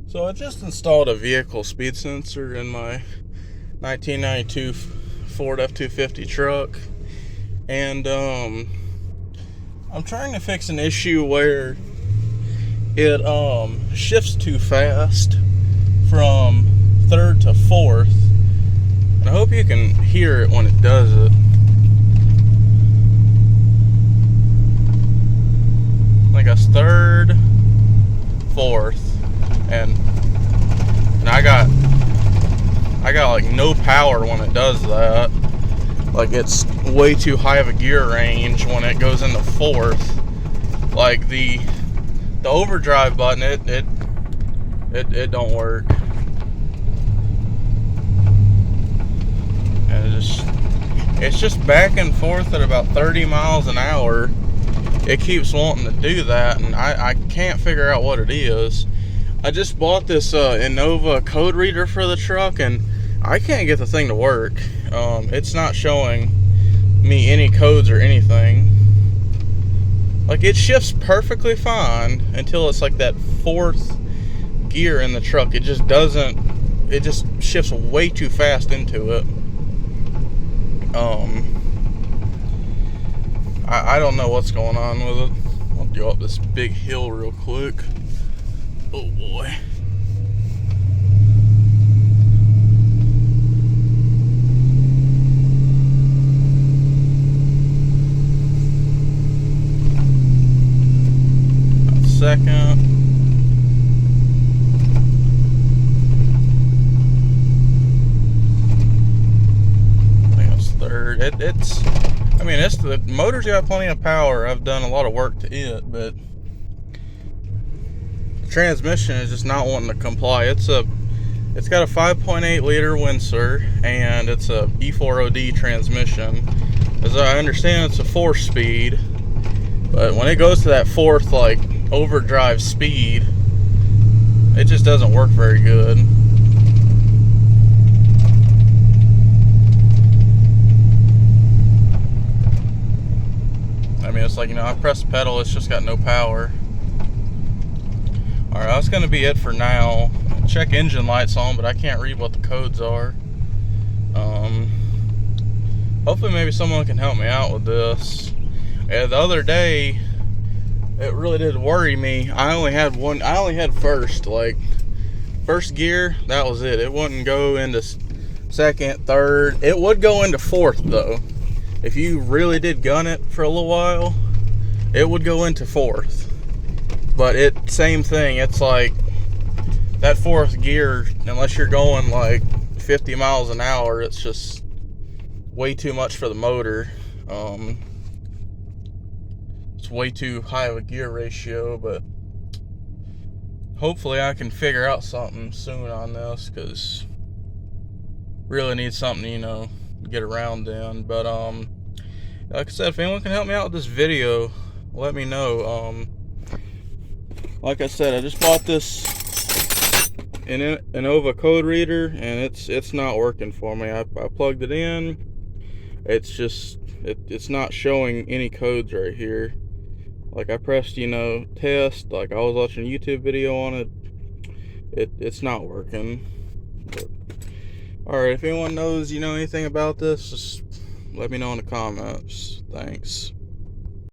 So I just installed a vehicle speed sensor in my 1992 Ford F250 truck, and I'm trying to fix an issue where it shifts too fast from third to fourth. And I hope you can hear it when it does it. Like a third, fourth, and I got like no power when it does that. Like, it's way too high of a gear range when it goes into fourth. Like the overdrive button, it don't work. And it's just back and forth at about 30 miles an hour. It keeps wanting to do that, and I can't figure out what it is. I just bought this Innova code reader for the truck, and I can't get the thing to work. It's not showing me any codes or anything. Like, it shifts perfectly fine until it's like that fourth gear in the truck. It just doesn't, it just shifts way too fast into it. I don't know what's going on with it. I'll go up this big hill real quick. Oh boy. Second. I think it's third. The motor's got plenty of power. I've done a lot of work to it, but the transmission is just not wanting to comply. It's got a 5.8 liter Windsor, and it's a E4OD transmission. As I understand, it's a 4-speed, but when it goes to that fourth, like, overdrive speed, it just doesn't work very good. I mean, it's like, I press the pedal, it's just got no power. Alright, that's going to be it for now. Check engine lights on, but I can't read what the codes are. Hopefully maybe someone can help me out with this. Yeah, the other day, it really did worry me. I only had first gear, that was it. It wouldn't go into second, third. It would go into fourth though. If you really did gun it for a little while, it would go into fourth. But same thing, it's like that fourth gear, unless you're going like 50 miles an hour, it's just way too much for the motor. It's way too high of a gear ratio, but hopefully I can figure out something soon on this, because really need something, get around in. But like I said, if anyone can help me out with this video, let me know. Like I said, I just bought this Innova code reader, and it's not working for me. I plugged it in. It's just it's not showing any codes right here. Like, I pressed test, like I was watching a YouTube video on it. It's not working. Alright, if anyone knows anything about this, just let me know in the comments. Thanks.